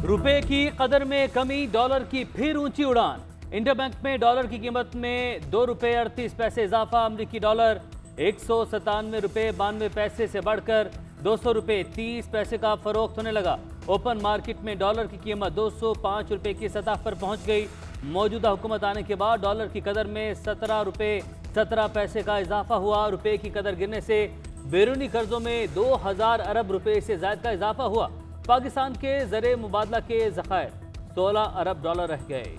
रुपए की कदर में कमी, डॉलर की फिर ऊंची उड़ान। इंटरबैंक में डॉलर की कीमत में ₹2.38 इजाफा। अमरीकी डॉलर 197 रुपये 92 पैसे से बढ़कर ₹200.30 का फरोख्त होने लगा। ओपन मार्केट में डॉलर की कीमत 205 रुपये की सतह पर पहुंच गई। मौजूदा हुकूमत आने के बाद डॉलर की कदर में ₹17.17 का इजाफा हुआ। रुपये की कदर गिरने से बैरूनी कर्जों में 2000 अरब रुपए से ज्यादा का इजाफा हुआ। पाकिस्तान के ज़र मुबादला के ज़खायर $16 अरब रह गए।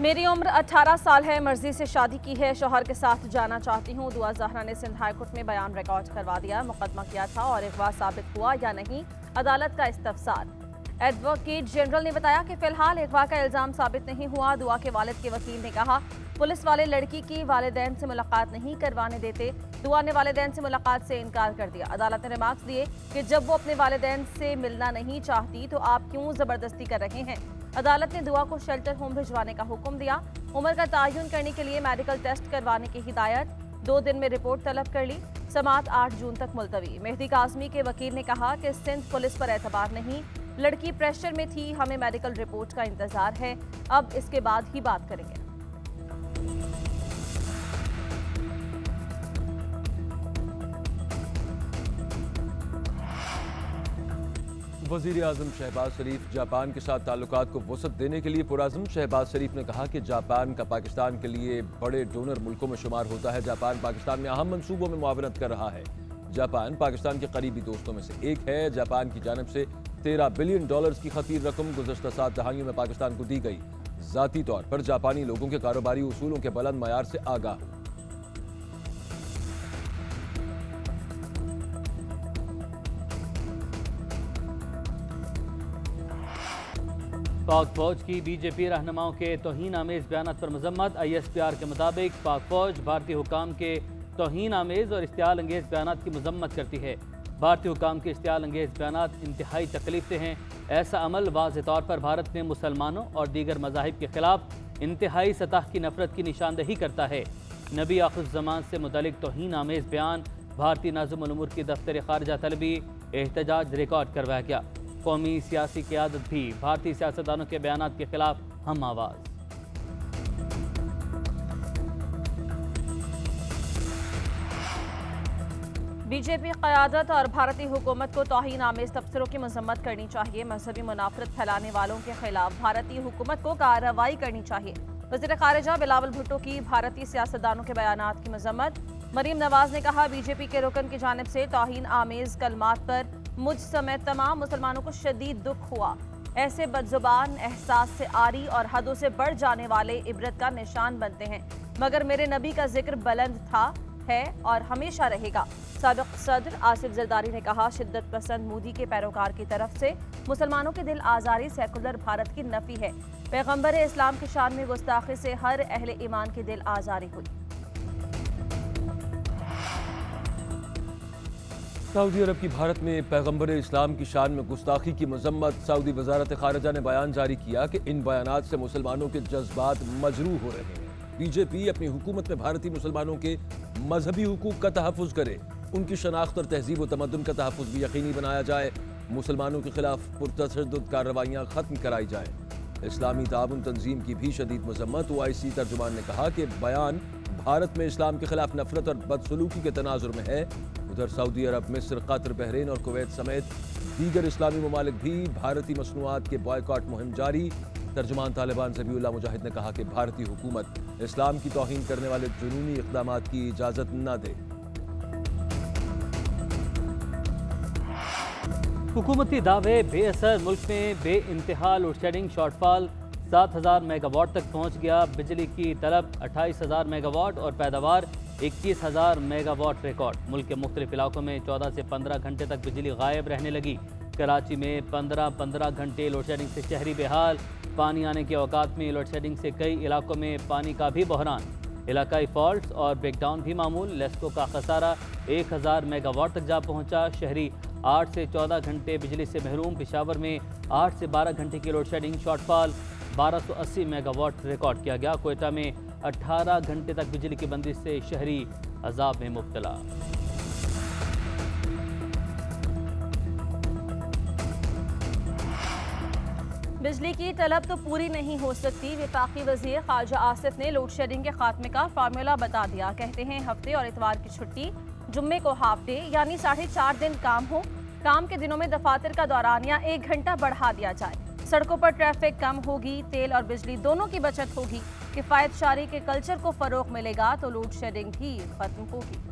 मेरी उम्र 18 साल है, मर्जी से शादी की है, शौहर के साथ जाना चाहती हूँ। दुआ ज़हरा ने सिंध हाई कोर्ट में बयान रिकॉर्ड करवा दिया। मुकदमा किया था और अगवा साबित हुआ या नहीं, अदालत का इस्तफसार। एडवोकेट जनरल ने बताया कि फिलहाल अगवा का इल्जाम साबित नहीं हुआ। दुआ के वालिद के वकील ने कहा पुलिस वाले लड़की की वालिदैन से मुलाकात नहीं करवाने देते। दुआ ने वालिदैन से मुलाकात से इनकार कर दिया। अदालत ने रिमार्क्स दिए कि जब वो अपने वालिदैन से मिलना नहीं चाहती तो आप क्यों जबरदस्ती कर रहे हैं। अदालत ने दुआ को शेल्टर होम भिजवाने का हुक्म दिया। उम्र का तयन करने के लिए मेडिकल टेस्ट करवाने की हिदायत। 2 दिन में रिपोर्ट तलब कर ली। समाअत 8 जून तक मुलतवी। मेहदी काज़मी के वकील ने कहा कि सिंध पुलिस पर एतबार नहीं, लड़की प्रेशर में थी, हमें मेडिकल रिपोर्ट का इंतजार है, अब इसके बाद ही बात करेंगे। वज़ीर आज़म शहबाज शरीफ जापान के साथ ताल्लुकात को वसअत देने के लिए पुरअज़्म। शहबाज शरीफ ने कहा कि जापान का पाकिस्तान के लिए बड़े डोनर मुल्कों में शुमार होता है। जापान पाकिस्तान में अहम मंसूबों में मुआवनत कर रहा है। जापान पाकिस्तान के करीबी दोस्तों में से एक है। जापान की जानिब से $13 बिलियन की खतीर रकम गुज़श्ता 7 दहाइयों में पाकिस्तान को दी गई। ज़ाती तौर पर जापानी लोगों के कारोबारी उसूलों के बुलंद मयार से आगाह हूं। पाक फौज की बीजेपी रहनुमाओं के तौहीन आमेज बयान पर मजम्मत। ISPR के मुताबिक पाक फौज भारतीय हुकाम के तौहीन आमेज और इश्तियाल अंगेज बयान की मजम्मत करती है। भारतीय हुकाम के इश्तियाल अंगेज बयान इंतहाई तकलीफ से हैं। ऐसा अमल वाज़े तौर पर भारत में मुसलमानों और दीगर मज़ाहिब के खिलाफ इंतहाई सतह की नफरत की निशानदही करता है। नबी आखिरुज़्ज़मान से मुतल्लिक़ तौहीन आमेज बयान, भारतीय नाज़िमुल उमूर की दफ्तर खारजा तलबी, एहतजाज रिकॉर्ड करवाया गया। कौमी सियासी क़यादत भी भारतीय सियासतदानों के बयानात के खिलाफ हम आवाज़। बीजेपी क़यादत और भारतीय हुकूमत को तौहीन आमेज तबसरों की मजम्मत करनी चाहिए। मजहबी मुनाफरत फैलाने वालों के खिलाफ भारतीय हुकूमत को कार्रवाई करनी चाहिए। वज़ीर ख़ारिजा बिलावल भुट्टो की भारतीय सियासतदानों के बयानात की मजम्मत। मरीम नवाज ने कहा बीजेपी के रुकन की जानिब से तौहीन आमेज कलमात पर मुझ समेत तमाम मुसलमानों को शदीद दुख हुआ। ऐसे बदजुबान एहसास से आरी और हदों से बढ़ जाने वाले इबरत का निशान बनते हैं, मगर मेरे नबी का जिक्र बुलंद था, है और हमेशा रहेगा। साबिक़ सदर आसिफ जरदारी ने कहा शिद्दत पसंद मोदी के पैरोकार की तरफ से मुसलमानों के दिल आज़ारी सेकुलर भारत की नफी है। पैगम्बर इस्लाम की शान में गुस्ताखी से हर अहले ईमान की दिल आज़ारी हुई। सऊदी अरब की भारत में पैगम्बर इस्लाम की शान में गुस्ताखी की मजम्मत। सऊदी वजारत खारजा ने बयान जारी किया कि इन बयानात से मुसलमानों के जज्बात मजरूह हो रहे हैं। बीजेपी अपनी हुकूमत में भारतीय मुसलमानों के मजहबी हुकूक का तहफ़्फ़ुज़ करे, उनकी शनाख्त और तहजीब व तमद्दुन का तहफ़्फ़ुज़ भी यकीनी बनाया जाए, मुसलमानों के खिलाफ पुरतशद्दुद कार्रवाइयाँ ख़त्म कराई जाए। इस्लामी ताउन तंजीम की भी शदीद मजम्मत। OIC तर्जुमान ने कहा कि बयान भारत में इस्लाम के खिलाफ नफरत और बदसलूकी के तनाजुर में है। उधर सऊदी अरब, मिस्र, कतर, बहरीन और कुवैत समेत दीगर इस्लामी ममालिक भी भारतीय मसनूआत के बॉयकॉट मुहिम जारी। तर्जुमान तालिबान ज़बीउल्लाह मुजाहिद ने कहा कि भारतीय हुकूमत इस्लाम की तौहीन करने वाले जुनूनी इक़दामात की इजाज़त न दे। हुकूमती दावे बेअसर। मुल्क में बे इंतहा लोड शेडिंग शॉर्टफॉल 7000 मेगावाट तक पहुँच गया। बिजली की तलब 28000 मेगावाट और पैदावार 21000 मेगावाट रिकॉर्ड। मुल्क के मुख्तलिफ इलाकों में 14 से 15 घंटे तक बिजली गायब रहने लगी। कराची में 15-15 घंटे लोड शेडिंग से शहरी बेहाल। पानी आने के औकात में लोड शेडिंग से कई इलाकों में पानी का भी बहरान। इलाकाई फॉल्ट्स और ब्रेकडाउन भी मामूल। लेस्को का खसारा 1000 मेगावाट तक जा पहुँचा। शहरी 8 से 14 घंटे बिजली से महरूम। पेशावर में 8 से 12 घंटे की load shedding shortfall 1280 megawatt record किया गया। कोयटा में 18 घंटे तक बिजली की बंदिश से शहरी अजाब में मुब्तला। बिजली की तलब तो पूरी नहीं हो सकती। वफाकी वजीर ख्वाजा आसिफ ने लोड शेडिंग के खात्मे का फार्मूला बता दिया। कहते हैं हफ्ते और इतवार की छुट्टी, जुम्मे को हाफ डे यानी 4.5 दिन काम हो। काम के दिनों में दफातर का दौरानिया 1 घंटा बढ़ा दिया जाए। सड़कों पर ट्रैफिक कम होगी, तेल और बिजली दोनों की बचत होगी। किफायत शारी के कल्चर को फरोग मिलेगा तो लोड शेडिंग भी खत्म होगी।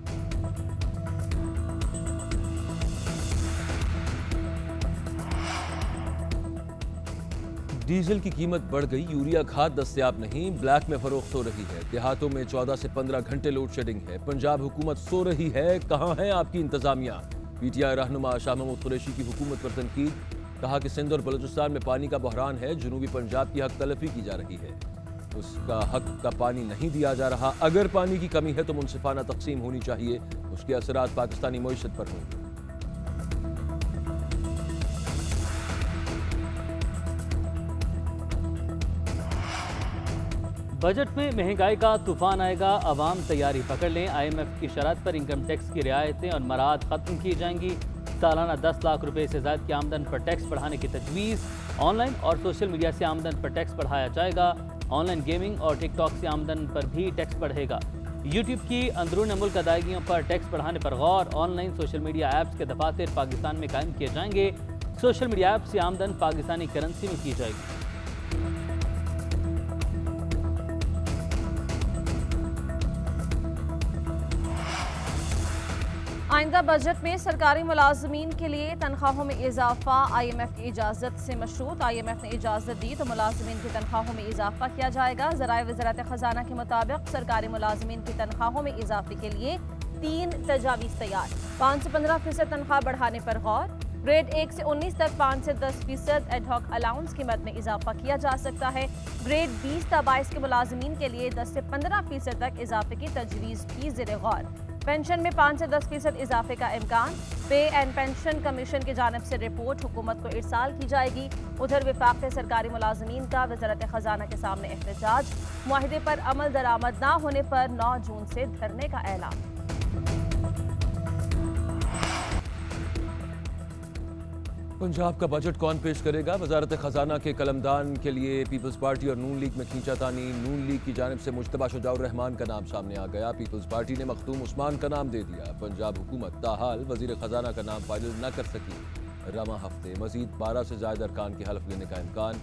डीजल की कीमत बढ़ गई, यूरिया खाद दस्तयाब नहीं, ब्लैक में फरोख्त हो रही है। देहातों में 14 से 15 घंटे लोड शेडिंग है। पंजाब हुकूमत सो रही है, कहां है आपकी इंतजामिया? पीटीआई रहनुमा शाह महमूद कुरैशी की हुकूमत पर तनकीद, कहा कि सिंध और बलूचिस्तान में पानी का बहरान है, जनूबी पंजाब की हक तलफी की जा रही है, उसका हक का पानी नहीं दिया जा रहा। अगर पानी की कमी है तो मुनसिफाना तकसीम होनी चाहिए, उसके असरात पाकिस्तानी मईशत पर होंगे। बजट में महंगाई का तूफान आएगा, आवाम तैयारी पकड़ लें। IMF की शरत पर इनकम टैक्स की रियायतें और मराहत खत्म की जाएंगी। सालाना 10 लाख रुपए से ज़्यादा की आमदन पर टैक्स बढ़ाने की तजवीज़। ऑनलाइन और सोशल मीडिया से आमदन पर टैक्स बढ़ाया जाएगा। ऑनलाइन गेमिंग और टिकटॉक से आमदन पर भी टैक्स बढ़ेगा। यूट्यूब की अंदरून मुल्क अदायगियों पर टैक्स बढ़ाने पर गौर। ऑनलाइन सोशल मीडिया ऐप्स के दफातर पाकिस्तान में कायम किए जाएंगे। सोशल मीडिया ऐप से आमदन पाकिस्तानी करेंसी में की जाएगी। आइंदा बजट में सरकारी मुलाजमीन के लिए तनख्वाहों में इजाफा। IMF की इजाज़त से मशरूत। IMF ने इजाज़त दी तो मुलाजमीन की तनख्वाहों में इजाफा किया जाएगा। ज़राए वज़ारत ख़जाना के मुताबिक सरकारी मुलाजमीन की तनख्वाहों में इजाफे के लिए 3 तजावीज़ तैयार। 5 से 15% तनख्वाह बढ़ाने पर गौर। ग्रेड 1 से 19 तक 5 से 10% एडहॉक अलाउंस कीमत में इजाफा किया जा सकता है। ग्रेड 20 से 22 के मुलाजमीन के लिए 10 से 15% तक इजाफे की तजवीज़ भी ज़ेरे गौर। पेंशन में 5 से 10% इजाफे का इम्कान। पे एंड पेंशन कमीशन की जानिब से रिपोर्ट हुकूमत को इरसाल की जाएगी। उधर विफाक के सरकारी मुलाजमीन का वज़ारत ख़जाना के सामने एहतजाज। मुआहिदे पर अमल दरामद न होने पर 9 जून से धरने का ऐलान। पंजाब का बजट कौन पेश करेगा? वजारत खजाना के कलमदान के लिए पीपल्स पार्टी और नून लीग में खींचातानी। नून लीग की जानिब से मुश्तबा शुजाउर रहमान का नाम सामने आ गया। पीपल्स पार्टी ने मखदूम उस्मान का नाम दे दिया। पंजाब हुकूमत ताहाल वजीर खजाना का नाम फाइनल न कर सकी। रमा हफ्ते मजीद 12 से ज्यादा अरकान के हल्फ लेने का इम्कान।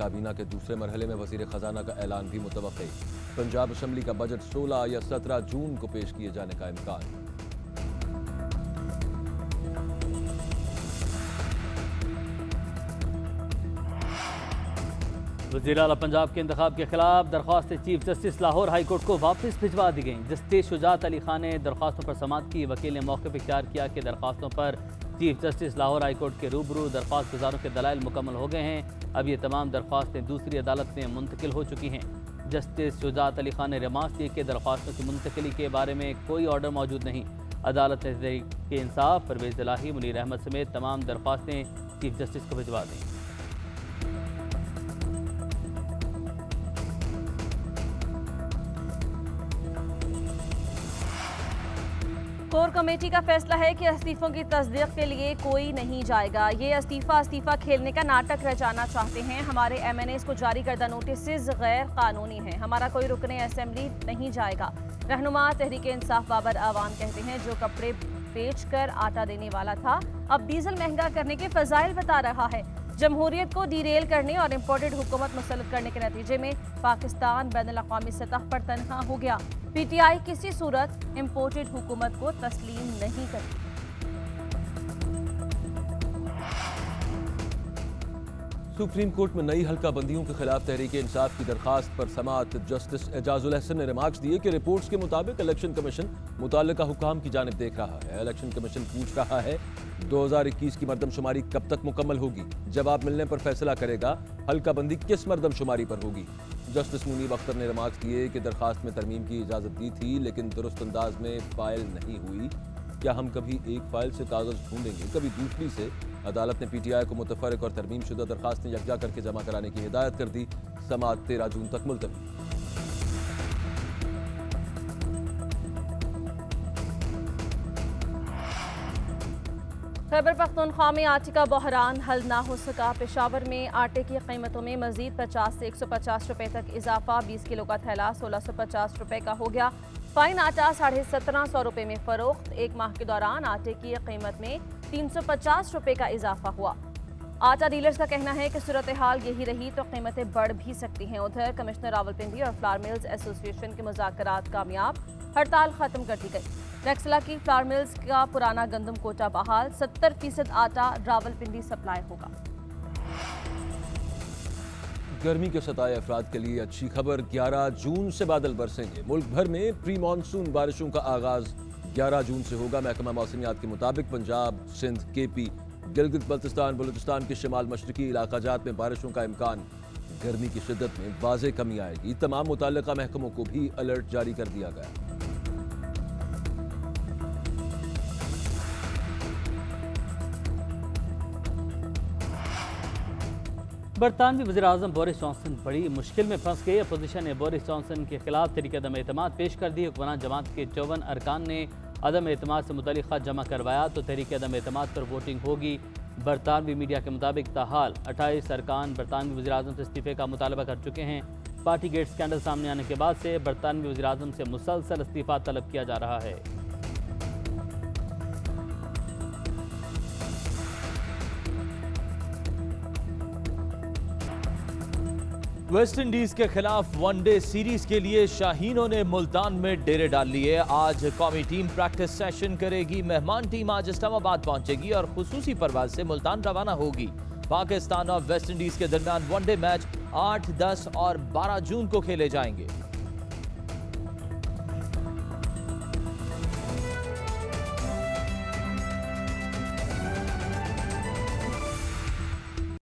काबीना के दूसरे मरहले में वजीर खजाना का ऐलान भी मुतवक्के। पंजाब असम्बली का बजट 16 या 17 जून को पेश किए जाने का इम्कान। वज़ीर आला पंजाब के इंतखाब के खिलाफ दरख्वास्त chief justice Lahore high court को वापस भिजवा दी गई। जस्टिस शुजात अली खान ने दरख्वास्तों पर समाअत की। वकील ने मौके पर इख्तियार किया कि दरख्वास्तों पर chief justice Lahore high court के रूबरू दरख्वास्त गुजारों के दलाइल मुकम्मल हो गए हैं। अब ये तमाम दरख्वास्तें दूसरी अदालत में मुंतकिल हो चुकी हैं। जस्टिस शुजात अली खान ने रिमार्क दिए कि दरख्वास्तों की मुंतकिली के बारे में कोई ऑर्डर मौजूद नहीं। अदालत ने तहरीक इंसाफ, परवेज़ इलाही, मुनीर अहमद समेत तमाम दरख्वास्तें चीफ जस्टिस को भिजवा दी। कोर कमेटी का फैसला है कि इस्तीफों की तस्दीक के लिए कोई नहीं जाएगा। ये इस्तीफा खेलने का नाटक रचाना चाहते हैं। हमारे MNAs को जारी करदा नोटिस गैर कानूनी है। हमारा कोई रुकने असेंबली नहीं जाएगा। रहनुमा तहरीक इंसाफ बाबर आवान कहते हैं जो कपड़े बेचकर आटा देने वाला था अब डीजल महंगा करने के फजाइल बता रहा है। जमहूरियत को डीरेल करने और इम्पोर्टेड हुकूमत मुसल्लत करने के नतीजे में पाकिस्तान बैनुल-अक़वामी सतह पर तनहा हो गया। PTI किसी सूरत इम्पोर्टेड हुकूमत को तस्लीम नहीं करती। सुप्रीम कोर्ट में नई हल्का बंदियों के खिलाफ तहरीक इंसाफ की दरखास्त पर समाअत। जस्टिस एजाजुल अहसन ने रिमार्क्स दिए कि रिपोर्ट्स के मुताबिक इलेक्शन कमीशन मुताल्लिका हुकाम की जानिब देख रहा है। इलेक्शन कमीशन पूछ रहा है 2021 की मरदमशुमारी कब तक मुकम्मल होगी? जवाब मिलने पर फैसला करेगा हल्का बंदी किस मरदमशुमारी पर होगी। जस्टिस मुनीब अख्तर ने रिमार्क्स दिए कि दरखास्त में तरमीम की इजाज़त दी थी लेकिन दुरुस्त अंदाज में फ़ाइल नहीं हुई। क्या हम कभी एक फ़ाइल से कागज़ ढूंढेंगे, कभी दूसरी से? अदालत ने PTI को मुतफर्रिक और तरमीम शुदा दरखास्तें यकजा करके जमा कराने की हिदायत कर दी। समाअत 13 जून तक मुलतवी। खैबर पख्तूनख्वा में आटे का बहरान हल ना हो सका। पेशावर में आटे की कीमतों में मजीद 50 से 150 रुपए तक इजाफा। 20 किलो का थैला 1650 रुपए का हो गया। फाइन आटा 1750 रुपए में फरोख्त। एक माह के दौरान आटे की कीमत में 350 रुपए का इजाफा हुआ। आटा डीलर्स का कहना है कि सूरत हाल यही रही तो कीमतें बढ़ भी सकती हैं। उधर कमिश्नर रावलपिंडी और फ्लावर मिल्स एसोसिएशन के मुज़ाकरात कामयाब, हड़ताल खत्म कर दी गई। नक्सला की फ्लावर मिल्स का पुराना गंदम कोटा बहाल। 70% आटा रावलपिंडी सप्लाई होगा। गर्मी के सताए अफराद के लिए अच्छी खबर, 11 जून से बादल बरसेंगे। मुल्क भर में प्री मानसून बारिशों का आगाज 11 जून से होगा। महकमा मौसमियात के मुताबिक पंजाब, सिंध, केपी, गिलगित बल्तिस्तान, बलूचिस्तान के शिमाल मशरकी इलाकाजात में बारिशों का इम्कान। गर्मी की शिद्दत में वाज़ेह कमी आएगी। तमाम मुतल्लिका महकमों को भी अलर्ट जारी कर दिया गया। बरतानवी वज़ीर-ए-आज़म बोरिस जॉनसन बड़ी मुश्किल में फंस गए। अपोजिशन ने बोरिस जॉनसन के खिलाफ तहरीक अदम एतमाद पेश कर दी। हुक्मरान जमात के 54 अरकान ने अदम एतमाद से मुतल्लिक़ ख़त जमा करवाया तो तहरीक अदम एतमाद पर वोटिंग होगी। बरतानवी मीडिया के मुताबिक ताहाल 28 अरकान बरतानवी वज़ीर-ए-आज़म से इस्तीफ़े का मुतालबा कर चुके हैं। पार्टी गेट स्कैंडल सामने आने के बाद से बरतानवी वज़ीर-ए-आज़म से मुसलसल इस्तीफ़ा तलब किया जा रहा है। वेस्ट इंडीज के खिलाफ वनडे सीरीज के लिए शाहीनों ने मुल्तान में डेरे डाल लिए। आज कौमी टीम प्रैक्टिस सेशन करेगी। मेहमान टीम आज इस्लामाबाद पहुंचेगी और खुसूसी परवाज से मुल्तान रवाना होगी। पाकिस्तान और वेस्ट इंडीज के दरमियान वनडे मैच 8, 10 और 12 जून को खेले जाएंगे।